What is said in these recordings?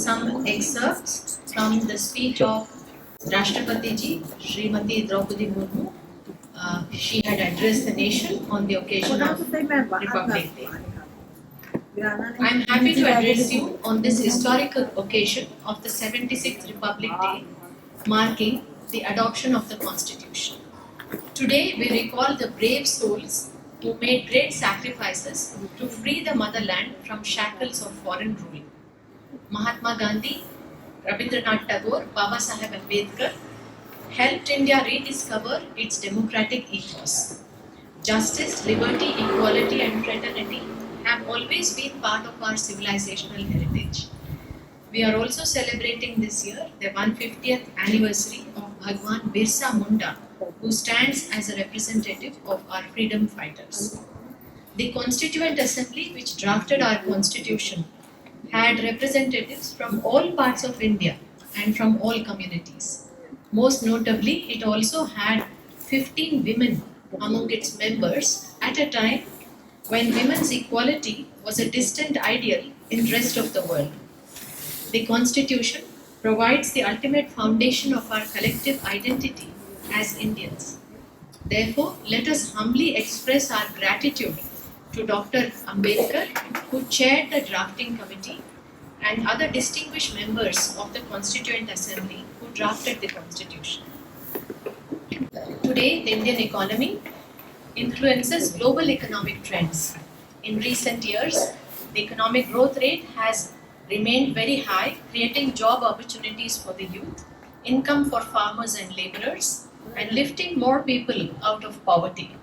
some excerpts from the speech of Rashtrapati Ji, Srimati Draupadi Murmu. She had addressed the nation on the occasion of Republic Day. I am happy to address you on this historical occasion of the 76th Republic Day, marking the adoption of the Constitution. Today we recall the brave souls who made great sacrifices to free the motherland from shackles of foreign rule. Mahatma Gandhi, Rabindranath Tagore, Baba Saheb Ambedkar helped India rediscover its democratic ethos. Justice, liberty, equality and fraternity have always been part of our civilizational heritage. We are also celebrating this year the 150th anniversary of Bhagwan Birsa Munda, who stands as a representative of our freedom fighters. The Constituent Assembly, which drafted our constitution, had representatives from all parts of India and from all communities. Most notably, it also had 15 women among its members at a time when women's equality was a distant ideal in the rest of the world. The Constitution provides the ultimate foundation of our collective identity as Indians. Therefore, let us humbly express our gratitude to Dr. Ambedkar, who chaired the drafting committee, and other distinguished members of the Constituent Assembly who drafted the Constitution. Today, the Indian economy influences global economic trends. In recent years, the economic growth rate has remained very high, creating job opportunities for the youth, income for farmers and laborers, and lifting more people out of poverty.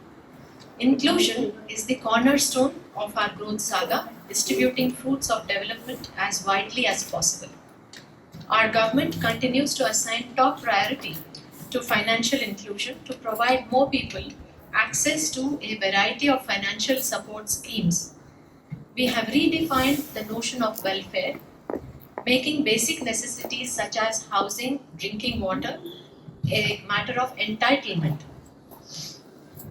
Inclusion is the cornerstone of our growth saga, distributing fruits of development as widely as possible. Our government continues to assign top priority to financial inclusion to provide more people access to a variety of financial support schemes. We have redefined the notion of welfare, making basic necessities such as housing, drinking water, a matter of entitlement.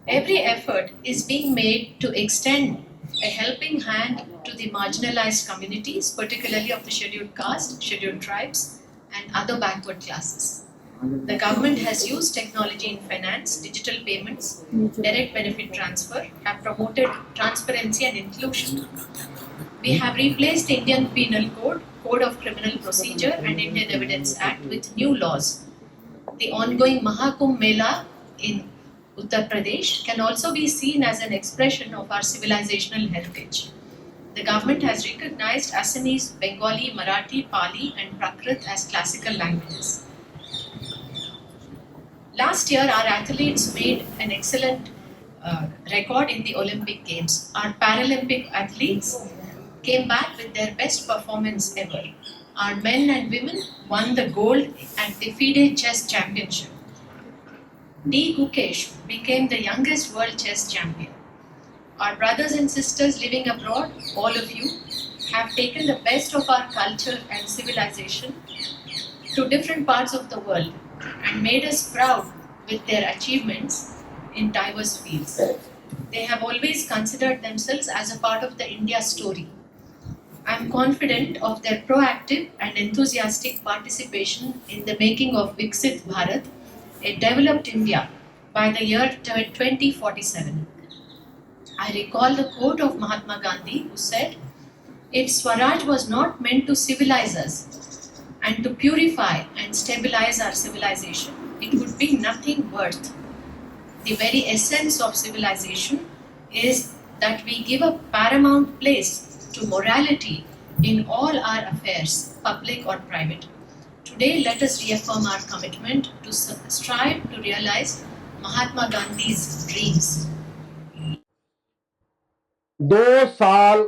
Every effort is being made to extend a helping hand to the marginalized communities, particularly of the scheduled caste, scheduled tribes, and other backward classes. The government has used technology in finance, digital payments, direct benefit transfer, have promoted transparency and inclusion. We have replaced the Indian Penal Code, Code of Criminal Procedure, and Indian Evidence Act with new laws. The ongoing Mahakumbh Mela in Uttar Pradesh can also be seen as an expression of our civilizational heritage. The government has recognized Assamese, Bengali, Marathi, Pali, and Prakrit as classical languages. Last year, our athletes made an excellent record in the Olympic Games. Our Paralympic athletes came back with their best performance ever. Our men and women won the gold at the FIDE Chess Championship. D. Gukesh became the youngest world chess champion. Our brothers and sisters living abroad, all of you, have taken the best of our culture and civilization to different parts of the world and made us proud with their achievements in diverse fields. They have always considered themselves as a part of the India story. I am confident of their proactive and enthusiastic participation in the making of Viksit Bharat, a developed India, by the year 2047. I recall the quote of Mahatma Gandhi, who said, "If Swaraj was not meant to civilize us and to purify and stabilize our civilization, it would be nothing worth. The very essence of civilization is that we give a paramount place to morality in all our affairs, public or private. Today, let us reaffirm our commitment to strive to realize Mahatma Gandhi's dreams." 2 ਸਾਲ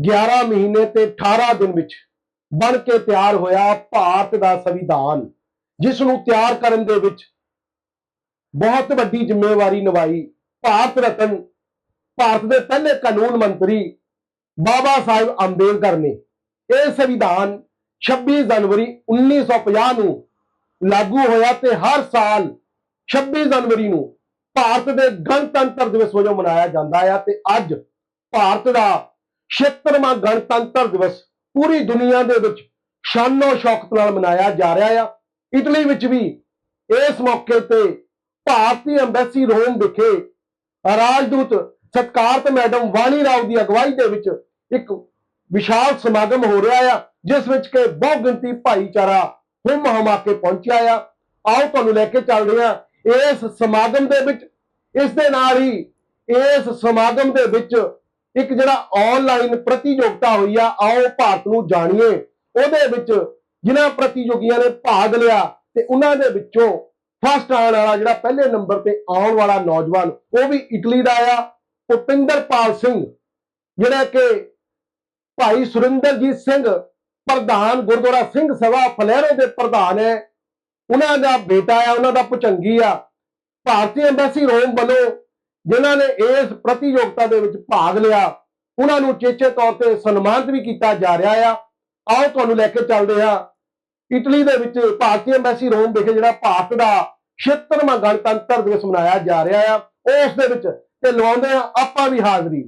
11 ਮਹੀਨੇ ਤੇ 18 ਦਿਨ ਵਿੱਚ ਬਣ ਕੇ ਤਿਆਰ ਹੋਇਆ ਭਾਰਤ ਦਾ ਸੰਵਿਧਾਨ, ਜਿਸ ਨੂੰ ਤਿਆਰ ਕਰਨ ਦੇ ਵਿੱਚ ਬਹੁਤ ਵੱਡੀ ਜ਼ਿੰਮੇਵਾਰੀ ਨਿਭਾਈ ਭਾਰਤ ਰਤਨ, ਭਾਰਤ ਦੇ ਪਹਿਲੇ ਕਾਨੂੰਨ ਮੰਤਰੀ ਬਾਬਾ ਸਾਹਿਬ ਅੰਬੇਦਕਰ ਨੇ। ਇਹ ਸੰਵਿਧਾਨ 26 ਜਨਵਰੀ 1950 ਨੂੰ ਲਾਗੂ ਹੋਇਆ ਤੇ ਹਰ ਸਾਲ 26 ਜਨਵਰੀ ਨੂੰ ਭਾਰਤ ਦੇ ਗਣਤੰਤਰ ਦਿਵਸ ਵਜੋਂ ਮਨਾਇਆ ਜਾਂਦਾ ਹੈ। ਤੇ ਅੱਜ ਭਾਰਤ ਦਾ 76ਵਾਂ ਗਣਤੰਤਰ ਦਿਵਸ ਪੂਰੀ ਦੁਨੀਆ ਦੇ ਵਿੱਚ ਸ਼ਾਨੋ ਸ਼ੌਕਤ ਨਾਲ ਮਨਾਇਆ ਜਾ ਰਿਹਾ ਆ। ਇਟਲੀ ਵਿੱਚ ਵੀ ਇਸ ਮੌਕੇ ਤੇ ਭਾਰਤੀ ਐਮਬੈਸੀ ਰੋਮ ਵਿਖੇ ਰਾਜਦੂਤ ਸਤਿਕਾਰਤ ਮੈਡਮ ਵਾਣੀ ਰਾਓ ਦੀ ਅਗਵਾਈ ਦੇ ਵਿੱਚ ਇੱਕ ਵਿਸ਼ਾਲ ਸਮਾਗਮ ਹੋ ਰਿਹਾ ਆ, ਜਿਸ ਵਿੱਚ ਕਿ ਬਹੁ ਗਿਣਤੀ ਭਾਈਚਾਰਾ ਹੁਮ ਹਮਾ ਕੇ ਪਹੁੰਚਿਆ ਆ। ਆਓ ਤੁਹਾਨੂੰ ਲੈ ਕੇ ਚੱਲਦੇ ਹਾਂ ਇਸ ਸਮਾਗਮ ਦੇ ਵਿੱਚ। ਇਸ ਦੇ ਨਾਲ ਹੀ ਇਸ ਸਮਾਗਮ ਦੇ ਵਿੱਚ ਇੱਕ ਜਿਹੜਾ ਆਨਲਾਈਨ ਪ੍ਰਤੀਯੋਗਤਾ ਹੋਈ ਆ, ਆਓ ਭਾਰਤ ਨੂੰ ਜਾਣੀਏ। ਉਹਦੇ ਵਿੱਚ ਜਿਨ੍ਹਾਂ ਪ੍ਰਤੀਯੋਗੀਆਂ ਨੇ ਭਾਗ ਲਿਆ ਤੇ ਉਹਨਾਂ ਦੇ ਵਿੱਚੋਂ ਫਸਟ ਆਉਣ ਵਾਲਾ ਜਿਹੜਾ ਪਹਿਲੇ ਨੰਬਰ ਤੇ ਆਉਣ ਵਾਲਾ ਨੌਜਵਾਨ ਉਹ ਵੀ ਇਟਲੀ ਦਾ ਆ, ਭੁਪਿੰਦਰਪਾਲ ਸਿੰਘ, ਜਿਹੜਾ ਕਿ ਭਾਈ ਸੁਰਿੰਦਰਜੀਤ ਸਿੰਘ ਪ੍ਰਧਾਨ ਗੁਰਦੁਆਰਾ ਸਿੰਘ ਸਭਾ ਫਲੈਰੋ ਦੇ ਪ੍ਰਧਾਨ ਹੈ, ਉਹਨਾਂ ਦਾ ਬੇਟਾ ਆ, ਉਹਨਾਂ ਦਾ ਭੁਚੰਗੀ ਆ। ਭਾਰਤੀ ਐਮਬੈਸੀ ਰੋਮ ਵੱਲੋਂ ਜਿਨ੍ਹਾਂ ਨੇ ਇਸ ਪ੍ਰਤੀਯੋਗਤਾ ਦੇ ਵਿੱਚ ਭਾਗ ਲਿਆ ਉਹਨਾਂ ਨੂੰ ਚੇਚੇ ਤੌਰ ਤੇ ਸਨਮਾਨਿਤ ਵੀ ਕੀਤਾ ਜਾ ਰਿਹਾ ਆ। ਆਓ ਤੁਹਾਨੂੰ ਲੈ ਕੇ ਚੱਲਦੇ ਹਾਂ ਇਟਲੀ ਦੇ ਵਿੱਚ ਭਾਰਤੀ ਐਮਬੈਸੀ ਰੋਮ ਵਿਖੇ ਜਿਹੜਾ ਭਾਰਤ ਦਾ 76ਵਾਂ ਗਣਤੰਤਰ ਦਿਵਸ ਮਨਾਇਆ ਜਾ ਰਿਹਾ ਆ, ਉਸ ਦੇ ਵਿੱਚ ਤੇ ਲਵਾਉਂਦੇ ਹਾਂ ਆਪਾਂ ਵੀ ਹਾਜ਼ਰੀ।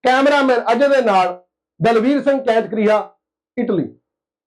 ਕੈਮਰਾਮੈਨ ਅਜੇ ਦੇ ਨਾਲ ਦਲਵੀਰ ਸਿੰਘ ਕੈਂਚਕਰੀਆ, ਇਟਲੀ।